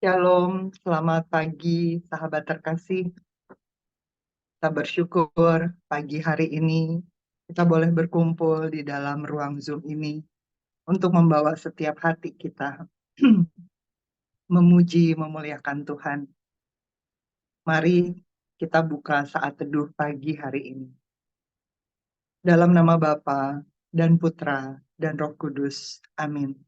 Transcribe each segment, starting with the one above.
Shalom, selamat pagi sahabat terkasih. Kita bersyukur pagi hari ini kita boleh berkumpul di dalam ruang Zoom ini untuk membawa setiap hati kita memuji, memuliakan Tuhan. Mari kita buka saat teduh pagi hari ini. Dalam nama Bapa dan Putra dan Roh Kudus. Amin.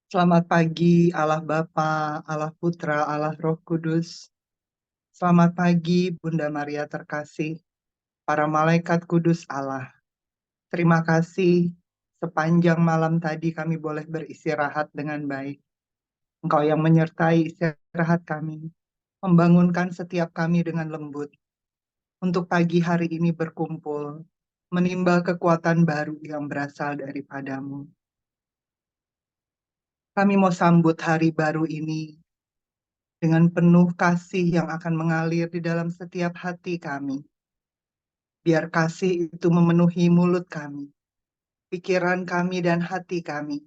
Selamat pagi Allah Bapa, Allah Putra, Allah Roh Kudus. Selamat pagi Bunda Maria terkasih, para malaikat kudus Allah. Terima kasih sepanjang malam tadi kami boleh beristirahat dengan baik. Engkau yang menyertai istirahat kami, membangunkan setiap kami dengan lembut. Untuk pagi hari ini berkumpul, menimba kekuatan baru yang berasal daripadamu. Kami mau sambut hari baru ini dengan penuh kasih yang akan mengalir di dalam setiap hati kami. Biar kasih itu memenuhi mulut kami, pikiran kami dan hati kami,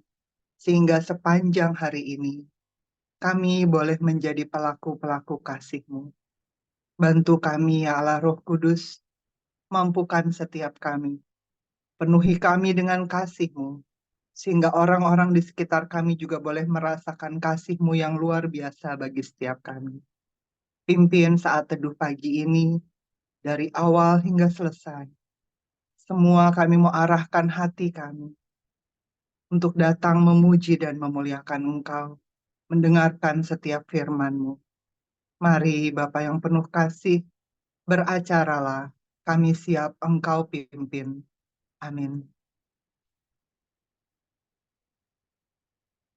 sehingga sepanjang hari ini kami boleh menjadi pelaku-pelaku kasih-Mu. Bantu kami ya Allah Roh Kudus, mampukan setiap kami, penuhi kami dengan kasih-Mu, sehingga orang-orang di sekitar kami juga boleh merasakan kasih-Mu yang luar biasa bagi setiap kami. Pimpin saat teduh pagi ini, dari awal hingga selesai. Semua kami mau arahkan hati kami untuk datang memuji dan memuliakan Engkau, mendengarkan setiap firman-Mu. Mari Bapa yang penuh kasih, beracaralah, kami siap Engkau pimpin. Amin.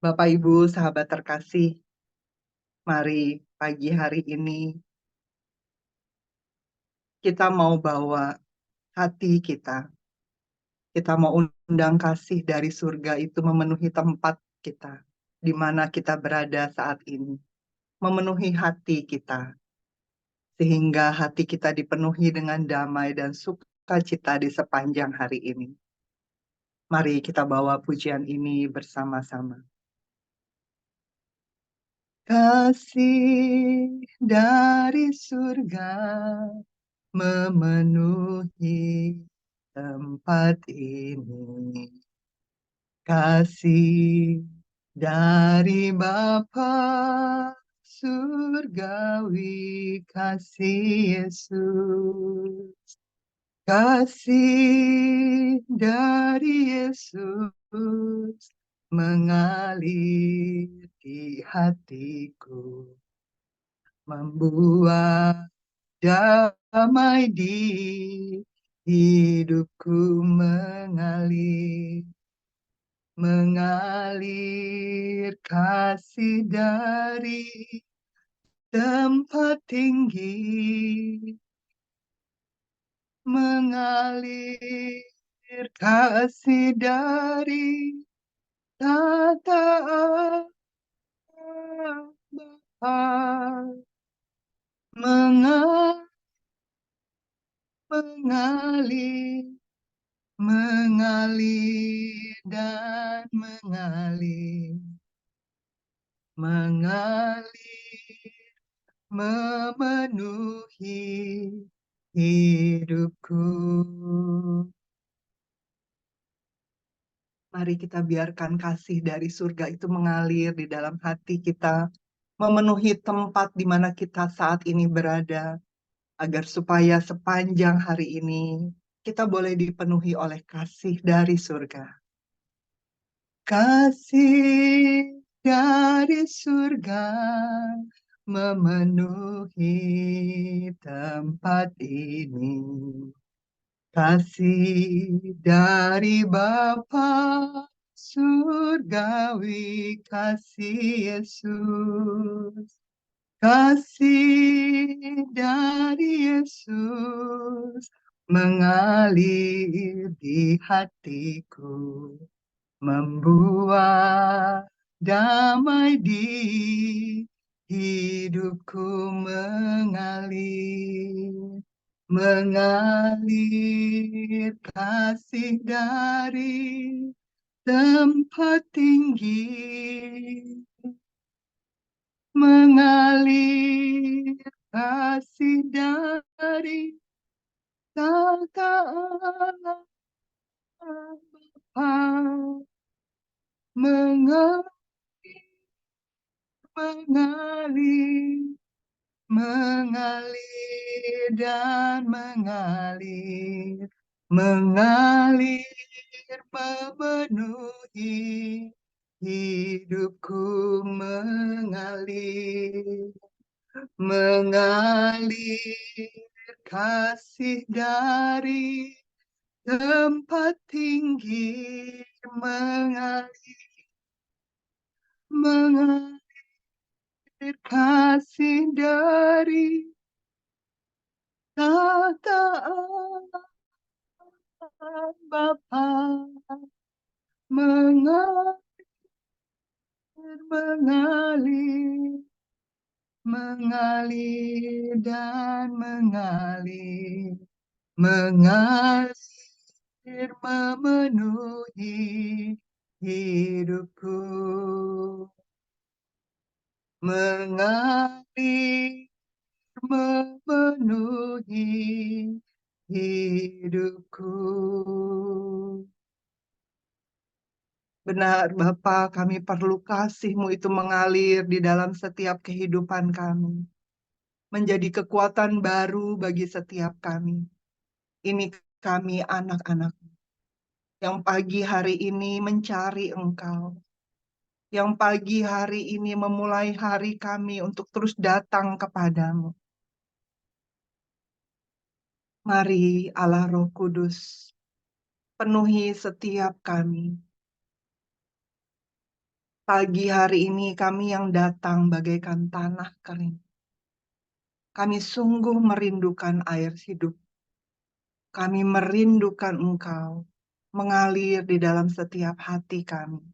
Bapak Ibu, sahabat terkasih, mari pagi hari ini kita mau bawa hati kita. Kita mau undang kasih dari surga itu memenuhi tempat kita, di mana kita berada saat ini. Memenuhi hati kita, sehingga hati kita dipenuhi dengan damai dan sukacita di sepanjang hari ini. Mari kita bawa pujian ini bersama-sama. Kasih dari surga memenuhi tempat ini. Kasih dari Bapa surgawi, kasih Yesus. Kasih dari Yesus mengalir di hatiku, membuat damai di hidupku, mengalir kasih dari tempat tinggi, mengalir kasih dari tata Bapa, mengalir, mengalir dan mengalir, memenuhi hidupku. Mari kita biarkan kasih dari surga itu mengalir di dalam hati kita, memenuhi tempat di mana kita saat ini berada, agar supaya sepanjang hari ini kita boleh dipenuhi oleh kasih dari surga. Kasih dari surga memenuhi tempat ini. Kasih dari Bapa surgawi, kasih Yesus. Kasih dari Yesus mengalir di hatiku, membuat damai di hidupku, mengalir kasih dari tempat tinggi, mengalir kasih dari tata Allah Bapa, mengalir, mengalir, mengalir dan mengalir, mengalir memenuhi hidupku, mengalir, mengalir kasih dari tempat tinggi, mengalir, mengalir kasih dari tata Allah Bapa, mengalir, mengalir, mengalir dan mengalir, mengalir memenuhi hidupku, mengalir memenuhi hidupku. Benar, Bapa, kami perlu kasih-Mu itu mengalir di dalam setiap kehidupan kami, menjadi kekuatan baru bagi setiap kami. Ini kami anak-anak yang pagi hari ini mencari Engkau, yang pagi hari ini memulai hari kami untuk terus datang kepadamu. Mari Allah Roh Kudus, penuhi setiap kami. Pagi hari ini kami yang datang bagaikan tanah kering. Kami sungguh merindukan air hidup. Kami merindukan Engkau mengalir di dalam setiap hati kami.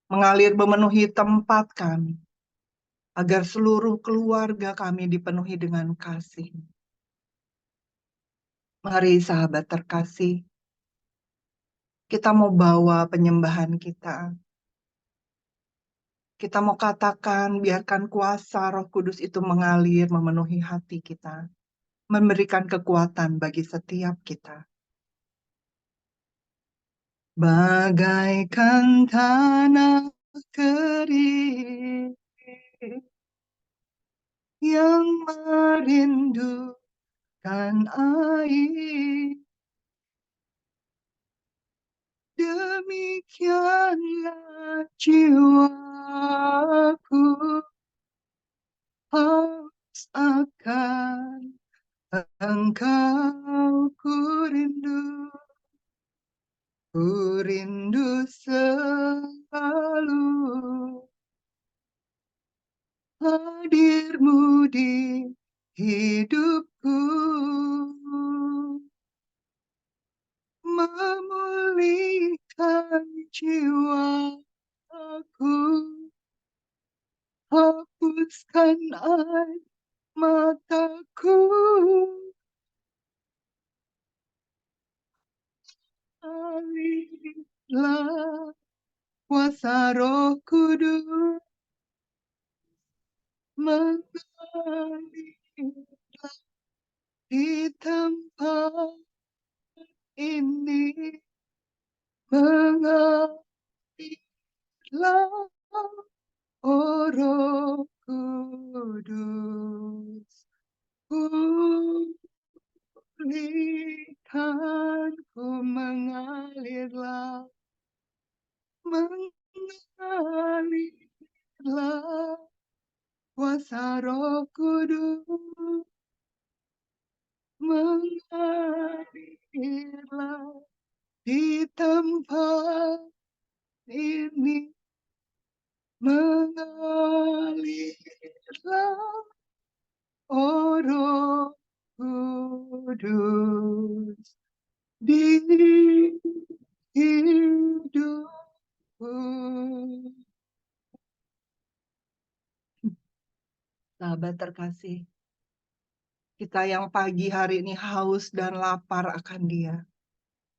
Mengalir memenuhi tempat kami. Agar seluruh keluarga kami dipenuhi dengan kasih. Mari sahabat terkasih, kita mau bawa penyembahan kita. Kita mau katakan, biarkan kuasa Roh Kudus itu mengalir memenuhi hati kita. Memberikan kekuatan bagi setiap kita. Bagaikan tanah kering yang merindukan air, demikianlah jiwaku haus akan Engkau, ku rindu selalu hadirmu di hidupku, memulihkan jiwa aku, hapuskan air mataku, alirlah kuasa Roh Kudus, mengalirlah di tempat ini, mengalirlah, oh Roh Kudus, pulihkanku, mengalirlah, mengalirlah kuasa Roh Kudus, mengalirlah di tempat ini, mengalirlah, oh Roh Kudus, di hidupku. Sahabat terkasih, kita yang pagi hari ini haus dan lapar akan Dia.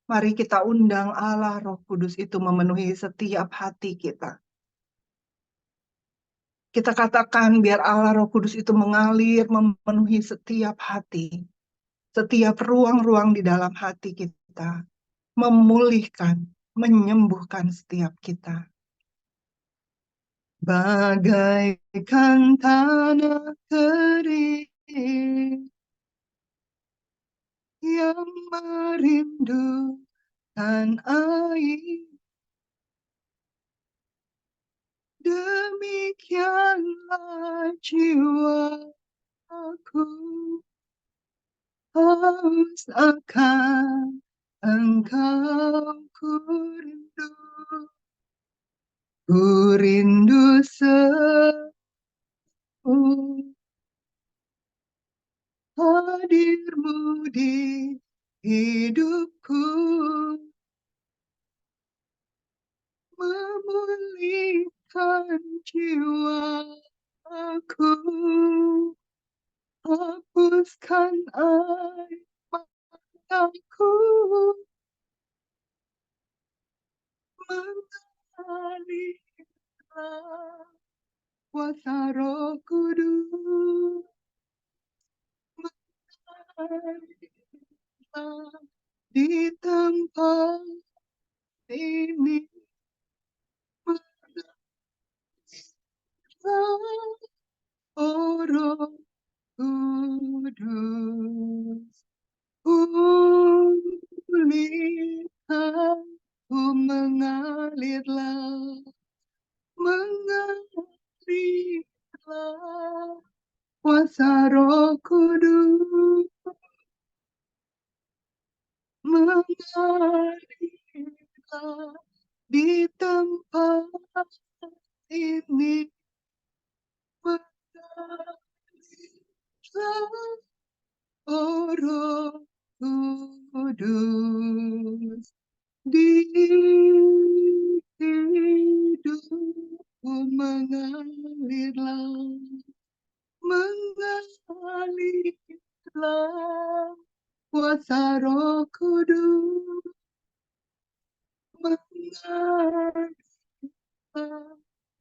Mari kita undang Allah Roh Kudus itu memenuhi setiap hati kita. Kita katakan biar Allah Roh Kudus itu mengalir, memenuhi setiap hati. Setiap ruang-ruang di dalam hati kita. Memulihkan, menyembuhkan setiap kita. Bagaikan tanah kering yang merindukan air, demikianlah jiwa aku haus akan Engkau, ku rindu hadirmu di hidupku, memulihkan jiwa aku, hapuskan air mataku, mengalirlah kuasa Roh Kudus, mengalirlah di tempat ini, mengalirlah oh Roh Kudus, pulihkan, ku mengalirlah, mengalirlah kuasa Roh Kudus, mengalirlah di tempat ini, mengalirlah oh Roh Kudus di hidupku, mengalirlah, mengalirlah kuasa Roh Kudus, mengalirlah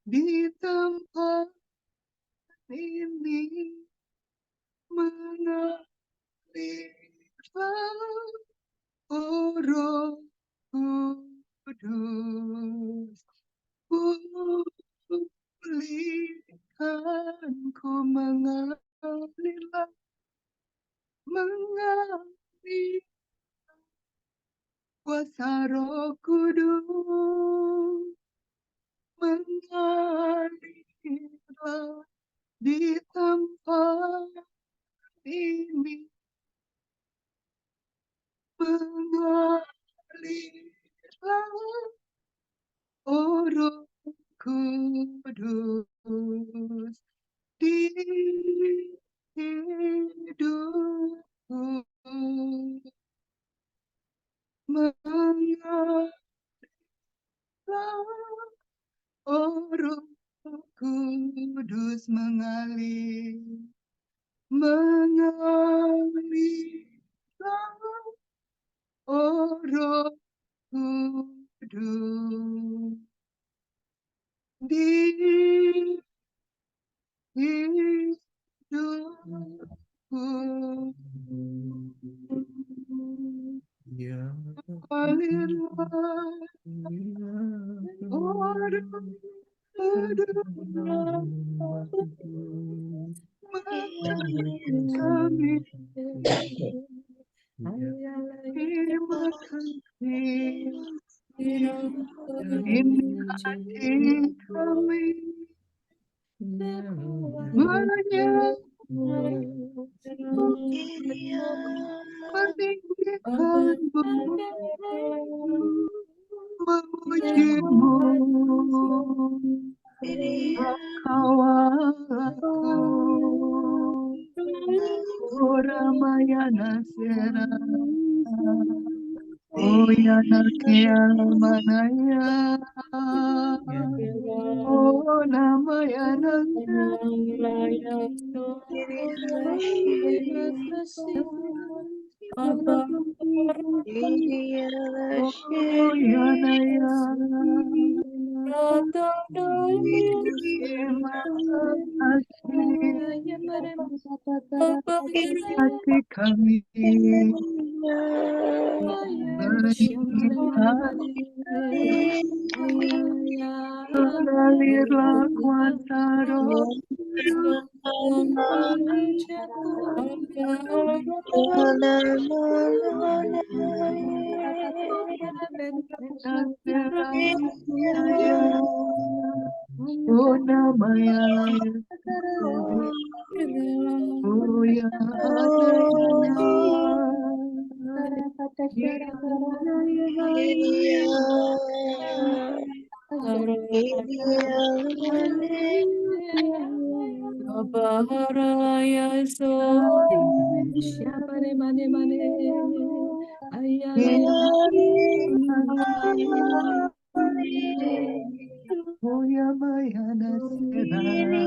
di tempat ini, mengalirlah oh Roh Kudus, pulihkan, ku mengalirlah, mengalir kuasa Roh Kudus, mengalirlah di tempat ini, mengalirlah oh Roh Kudus di hidupku, mengalirlah oh Roh Kudus, mengalir, mengalirlah oh Roh Kudus di hidupku, mengalirlah oh Roh Kudus, mengalirkan terima kasih, ini hati kami meninggikanmu, memujimu, Engkau Allahku, oh Ramayana Sera, oh Yanakia Manaya, oh Namayana Sera, Oh ya naya, hati kami mengalirlah kuasa roh Maya oh ya Baharaya so Shabare mane mane ayaya oh ya Maya nasera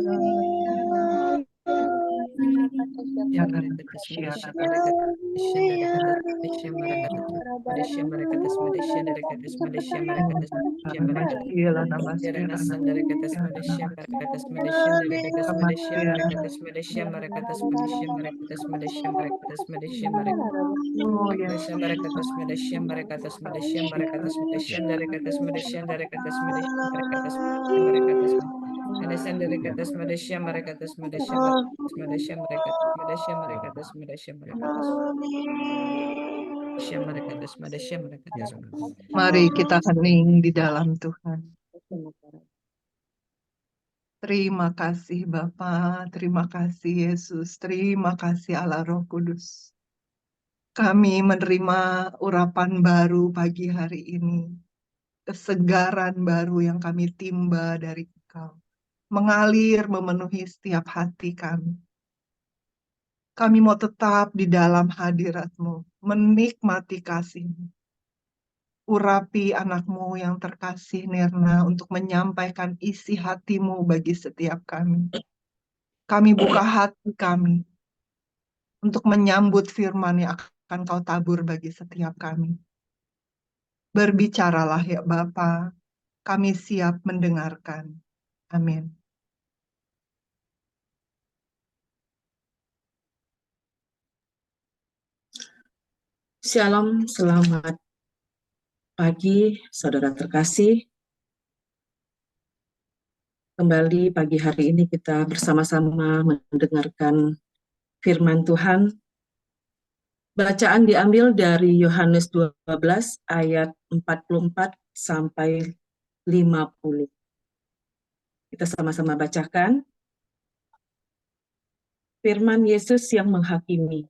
Oh ya mari kita hening di dalam Tuhan. Terima kasih Bapa, terima kasih Yesus, terima kasih Allah Roh Kudus. Kami menerima urapan baru pagi hari ini, kesegaran baru yang kami timba dari Engkau, mengalir memenuhi setiap hati kami. Kami mau tetap di dalam hadirat-Mu, menikmati kasih-Mu. Urapi anak-Mu yang terkasih Nirna untuk menyampaikan isi hati-Mu bagi setiap kami. Kami buka hati kami untuk menyambut firman yang akan Kau tabur bagi setiap kami. Berbicaralah ya Bapa, kami siap mendengarkan. Amin. Shalom, selamat pagi saudara terkasih. Kembali pagi hari ini kita bersama-sama mendengarkan firman Tuhan. Bacaan diambil dari Yohanes 12 ayat 44 sampai 50. Kita sama-sama bacakan. Firman Yesus yang menghakimi.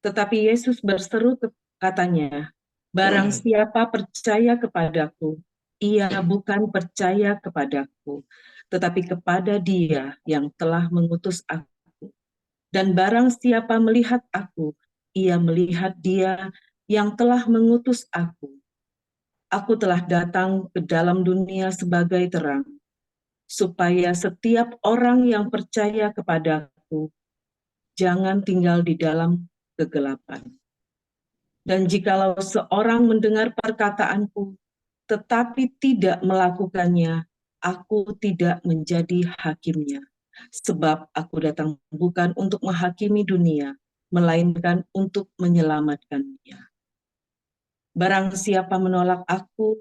Tetapi Yesus berseru katanya, barang siapa percaya kepadaku, ia bukan percaya kepadaku, tetapi kepada Dia yang telah mengutus aku. Dan barang siapa melihat aku, ia melihat Dia yang telah mengutus aku. Aku telah datang ke dalam dunia sebagai terang, supaya setiap orang yang percaya kepadaku jangan tinggal di dalam kegelapan. Dan jikalau seorang mendengar perkataanku, tetapi tidak melakukannya, aku tidak menjadi hakimnya. Sebab aku datang bukan untuk menghakimi dunia, melainkan untuk menyelamatkannya. Barang siapa menolak aku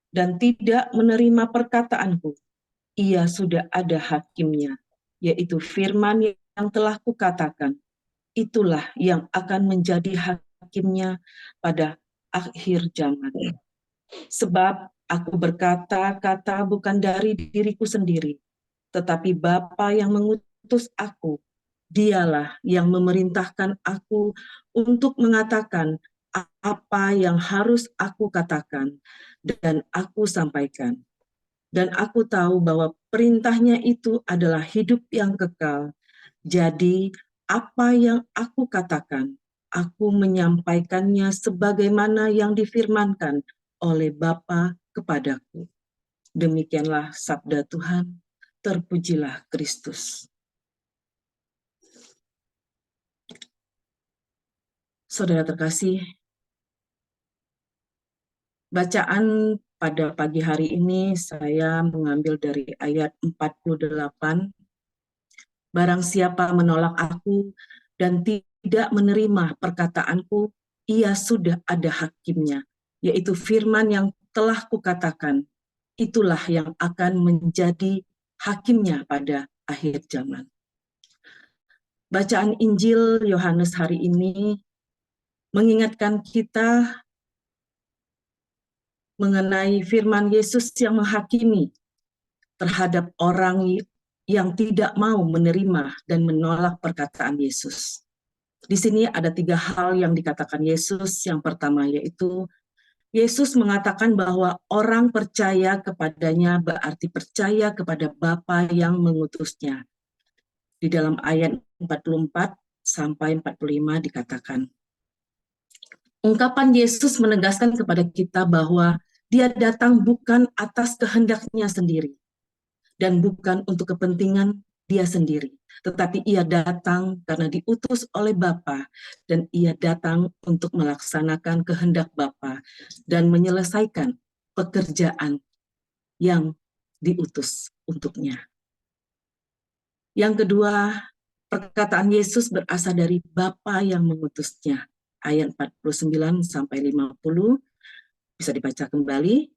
dan tidak menerima perkataanku, ia sudah ada hakimnya, yaitu firman yang telah kukatakan. Itulah yang akan menjadi hakimnya pada akhir zaman. Sebab aku berkata-kata bukan dari diriku sendiri, tetapi Bapa yang mengutus aku, Dialah yang memerintahkan aku untuk mengatakan apa yang harus aku katakan dan aku sampaikan. Dan aku tahu bahwa perintahnya itu adalah hidup yang kekal. Jadi apa yang aku katakan, aku menyampaikannya sebagaimana yang difirmankan oleh Bapa kepadaku. Demikianlah sabda Tuhan, terpujilah Kristus. Saudara terkasih, bacaan pada pagi hari ini saya mengambil dari ayat 48. Barang siapa menolak aku dan tidak menerima perkataanku, ia sudah ada hakimnya, yaitu firman yang telah kukatakan, itulah yang akan menjadi hakimnya pada akhir zaman. Bacaan Injil Yohanes hari ini mengingatkan kita mengenai firman Yesus yang menghakimi terhadap orang yang tidak mau menerima dan menolak perkataan Yesus. Di sini ada 3 hal yang dikatakan Yesus. Yang pertama yaitu Yesus mengatakan bahwa orang percaya kepadanya berarti percaya kepada Bapa yang mengutusnya. Di dalam ayat 44 sampai 45 dikatakan, ungkapan Yesus menegaskan kepada kita bahwa Dia datang bukan atas kehendaknya sendiri dan bukan untuk kepentingan Dia sendiri, tetapi Ia datang karena diutus oleh Bapa, dan Ia datang untuk melaksanakan kehendak Bapa dan menyelesaikan pekerjaan yang diutus untuknya. Yang kedua, perkataan Yesus berasal dari Bapa yang mengutusnya. Ayat 49 sampai 50 bisa dibaca kembali.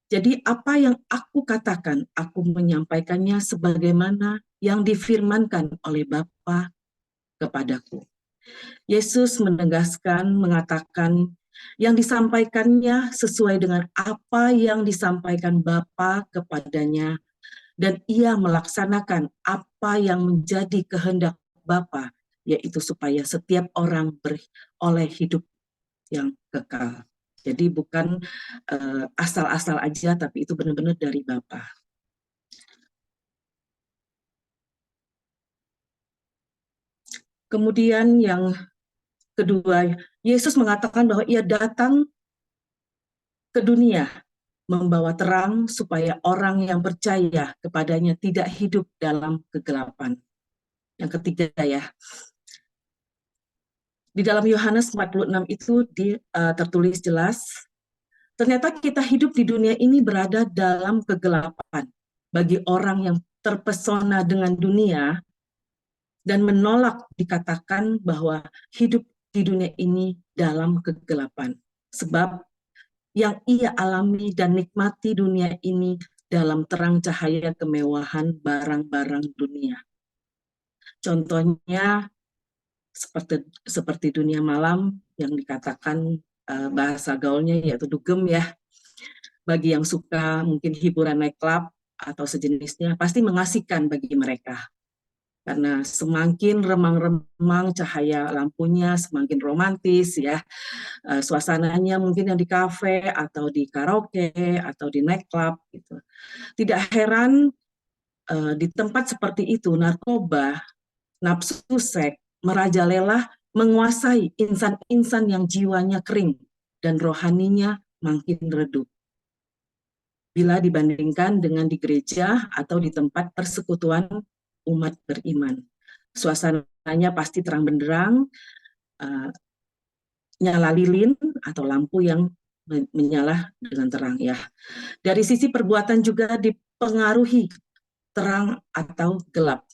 Jadi apa yang aku katakan, aku menyampaikannya sebagaimana yang difirmankan oleh Bapa kepadaku. Yesus menegaskan, mengatakan yang disampaikannya sesuai dengan apa yang disampaikan Bapa kepadanya, dan ia melaksanakan apa yang menjadi kehendak Bapa, yaitu supaya setiap orang beroleh hidup yang kekal. Jadi bukan asal-asal aja, tapi itu benar-benar dari Bapa. Kemudian yang kedua, Yesus mengatakan bahwa Ia datang ke dunia membawa terang supaya orang yang percaya kepadanya tidak hidup dalam kegelapan. Yang ketiga ya, di dalam Yohanes 46 itu tertulis jelas, ternyata kita hidup di dunia ini berada dalam kegelapan. Bagi orang yang terpesona dengan dunia dan menolak dikatakan bahwa hidup di dunia ini dalam kegelapan. Sebab yang ia alami dan nikmati dunia ini dalam terang cahaya kemewahan barang-barang dunia. Contohnya seperti dunia malam yang dikatakan bahasa gaulnya yaitu dugem ya. Bagi yang suka mungkin hiburan nightclub atau sejenisnya pasti mengasihkan bagi mereka. Karena semakin remang-remang cahaya lampunya, semakin romantis ya. Suasananya mungkin yang di kafe atau di karaoke atau di nightclub gitu. Tidak heran di tempat seperti itu narkoba, nafsu seks merajalela menguasai insan-insan yang jiwanya kering dan rohaninya makin redup. Bila dibandingkan dengan di gereja atau di tempat persekutuan umat beriman. Suasananya pasti terang benderang, nyala lilin atau lampu yang menyala dengan terang ya. Dari sisi perbuatan juga dipengaruhi terang atau gelap.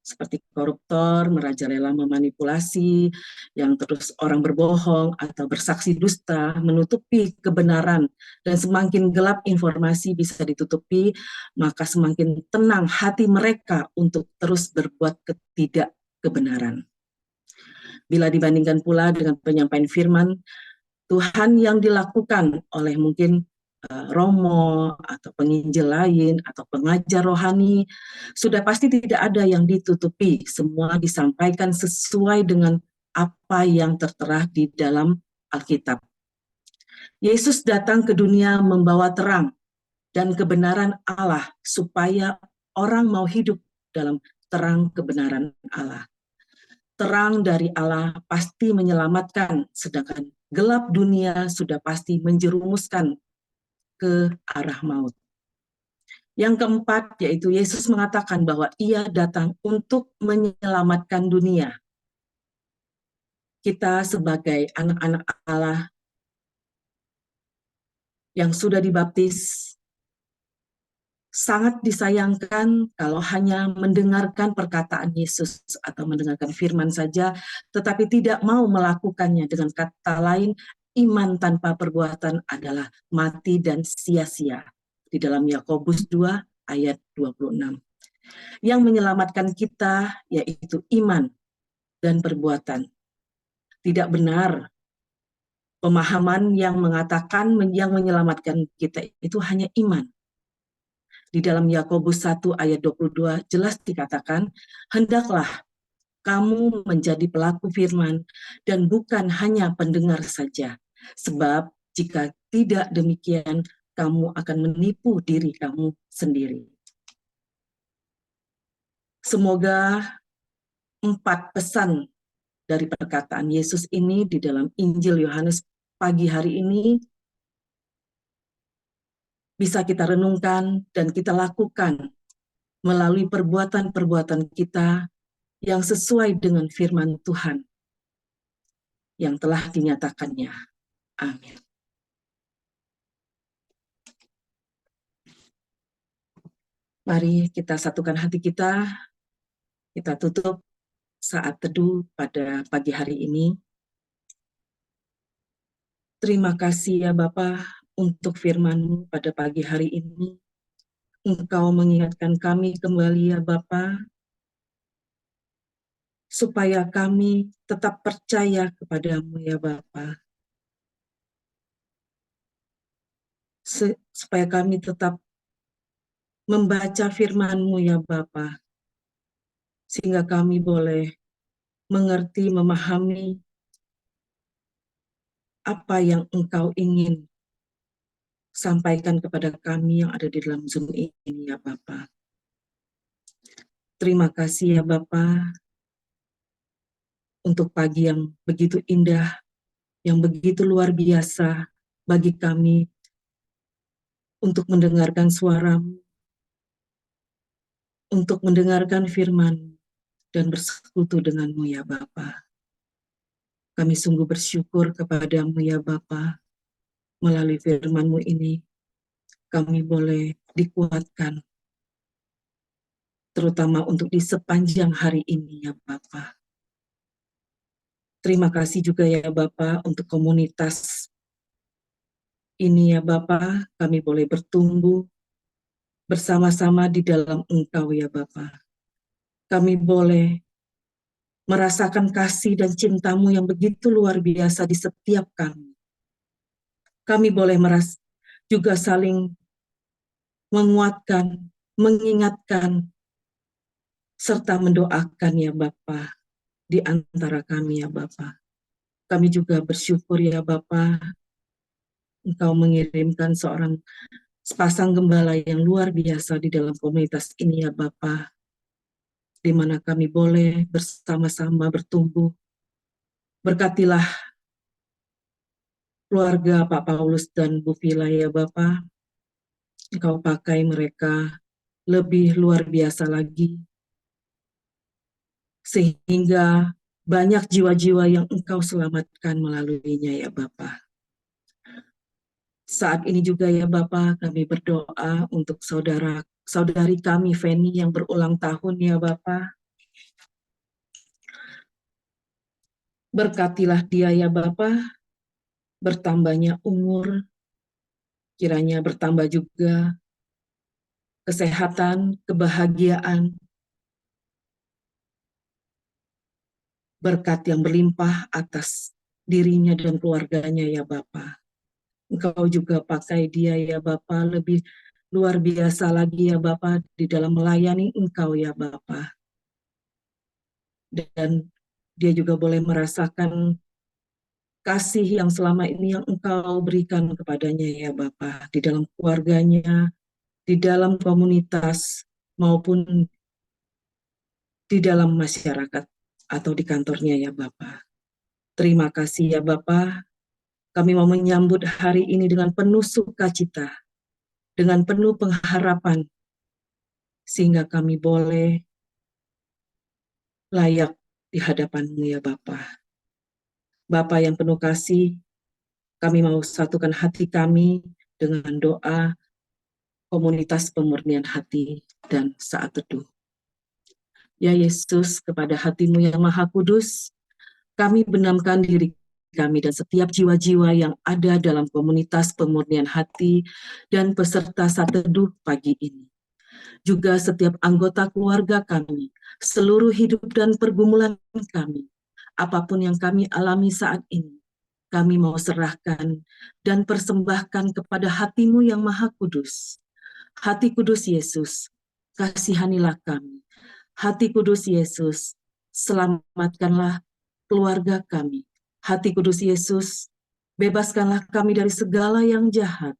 Seperti koruptor, merajalela memanipulasi, yang terus orang berbohong atau bersaksi dusta, menutupi kebenaran, dan semakin gelap informasi bisa ditutupi, maka semakin tenang hati mereka untuk terus berbuat ketidakkebenaran. Bila dibandingkan pula dengan penyampaian firman Tuhan yang dilakukan oleh mungkin romo atau penginjil lain atau pengajar rohani, sudah pasti tidak ada yang ditutupi, semua disampaikan sesuai dengan apa yang tertera di dalam Alkitab. Yesus datang ke dunia membawa terang dan kebenaran Allah supaya orang mau hidup dalam terang kebenaran Allah. Terang dari Allah pasti menyelamatkan, sedangkan gelap dunia sudah pasti menjerumuskan ke arah maut. Yang keempat, yaitu Yesus mengatakan bahwa Ia datang untuk menyelamatkan dunia. kita sebagai anak-anak Allah yang sudah dibaptis, sangat disayangkan kalau hanya mendengarkan perkataan Yesus atau mendengarkan firman saja, tetapi tidak mau melakukannya. Dengan kata lain, iman tanpa perbuatan adalah mati dan sia-sia. Di dalam Yakobus 2 ayat 26. Yang menyelamatkan kita yaitu iman dan perbuatan. Tidak benar pemahaman yang mengatakan yang menyelamatkan kita itu hanya iman. Di dalam Yakobus 1 ayat 22 jelas dikatakan, hendaklah kamu menjadi pelaku firman dan bukan hanya pendengar saja. Sebab jika tidak demikian, kamu akan menipu diri kamu sendiri. Semoga 4 pesan dari perkataan Yesus ini di dalam Injil Yohanes pagi hari ini bisa kita renungkan dan kita lakukan melalui perbuatan-perbuatan kita yang sesuai dengan firman Tuhan yang telah dinyatakannya. Amin. Mari kita satukan hati kita tutup saat teduh pada pagi hari ini. Terima kasih ya Bapa untuk firman-Mu pada pagi hari ini. Engkau mengingatkan kami kembali ya Bapa, supaya kami tetap percaya kepadamu ya Bapa. Supaya kami tetap membaca firman-Mu ya Bapa, sehingga kami boleh mengerti, memahami apa yang Engkau ingin sampaikan kepada kami yang ada di dalam Zoom ini ya Bapa. Terima kasih ya Bapa untuk pagi yang begitu indah, yang begitu luar biasa bagi kami untuk mendengarkan suara-Mu, untuk mendengarkan firman dan bersekutu dengan-Mu ya Bapa. Kami sungguh bersyukur kepada-Mu ya Bapa. Melalui firman-Mu ini, kami boleh dikuatkan, terutama untuk di sepanjang hari ini ya Bapa. Terima kasih juga ya Bapa untuk komunitas ini ya Bapa, kami boleh bertumbuh bersama-sama di dalam Engkau ya Bapa. Kami boleh merasakan kasih dan cinta-Mu yang begitu luar biasa di setiap kami. Kami boleh juga saling menguatkan, mengingatkan, serta mendoakan ya Bapa di antara kami ya Bapa. Kami juga bersyukur ya Bapa, Engkau mengirimkan sepasang gembala yang luar biasa di dalam komunitas ini ya Bapa, di mana kami boleh bersama-sama bertumbuh. Berkatilah keluarga Pak Paulus dan Bu Vila ya Bapa, Engkau pakai mereka lebih luar biasa lagi, sehingga banyak jiwa-jiwa yang Engkau selamatkan melaluinya ya Bapa. Saat ini juga ya Bapa, kami berdoa untuk saudari kami Feni yang berulang tahun ya Bapa. Berkatilah dia ya Bapa, bertambahnya umur, kiranya bertambah juga kesehatan, kebahagiaan, berkat yang berlimpah atas dirinya dan keluarganya ya Bapa. Engkau juga pakai dia ya Bapa lebih luar biasa lagi ya Bapa di dalam melayani Engkau ya Bapa. Dan dia juga boleh merasakan kasih yang selama ini yang Engkau berikan kepadanya ya Bapa, di dalam keluarganya, di dalam komunitas, maupun di dalam masyarakat atau di kantornya ya Bapa. Terima kasih ya Bapa, kami mau menyambut hari ini dengan penuh sukacita, dengan penuh pengharapan, sehingga kami boleh layak di hadapan-Mu ya Bapa. Bapa yang penuh kasih, kami mau satukan hati kami dengan doa komunitas pemurnian hati dan saat teduh. Ya Yesus, kepada hati-Mu yang Maha Kudus, kami benamkan diri kami dan setiap jiwa-jiwa yang ada dalam komunitas pemurnian hati dan peserta saat teduh pagi ini. Juga setiap anggota keluarga kami, seluruh hidup dan pergumulan kami, apapun yang kami alami saat ini, kami mau serahkan dan persembahkan kepada hati-Mu yang Maha Kudus. Hati Kudus Yesus, kasihanilah kami. Hati Kudus Yesus, selamatkanlah keluarga kami. Hati Kudus Yesus, bebaskanlah kami dari segala yang jahat.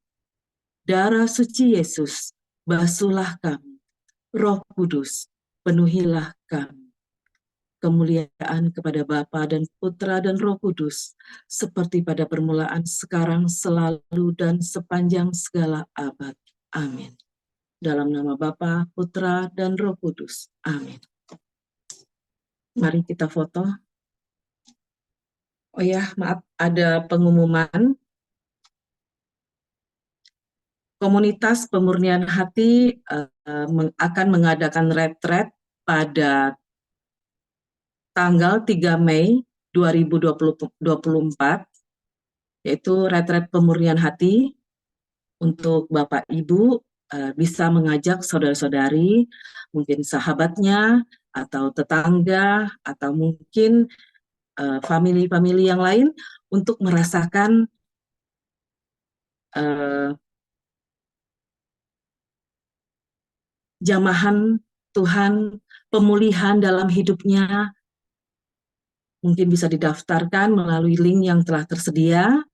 Darah suci Yesus, basuhlah kami. Roh Kudus, penuhilah kami. Kemuliaan kepada Bapa dan Putra dan Roh Kudus, seperti pada permulaan, sekarang, selalu, dan sepanjang segala abad. Amin. Dalam nama Bapa, Putra, dan Roh Kudus. Amin. Mari kita foto. Oh ya, maaf, ada pengumuman. Komunitas Pemurnian Hati akan mengadakan retret pada tanggal 3 Mei 2024, yaitu retret pemurnian hati. Untuk Bapak Ibu bisa mengajak saudara-saudari, mungkin sahabatnya, atau tetangga, atau mungkin family-family yang lain untuk merasakan jamahan Tuhan, pemulihan dalam hidupnya. Mungkin bisa didaftarkan melalui link yang telah tersedia.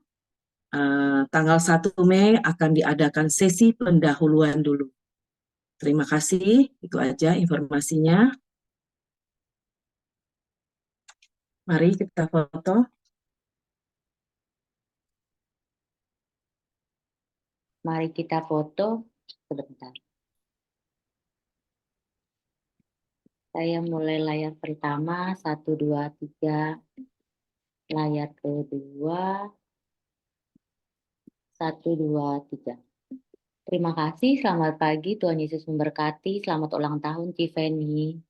Tanggal 1 Mei akan diadakan sesi pendahuluan dulu. Terima kasih, itu aja informasinya. Mari kita foto. Mari kita foto sebentar. Saya mulai layar pertama, 1, 2, 3. Layar kedua, 1, 2, 3. Terima kasih, selamat pagi, Tuhan Yesus memberkati, selamat ulang tahun Tiffany.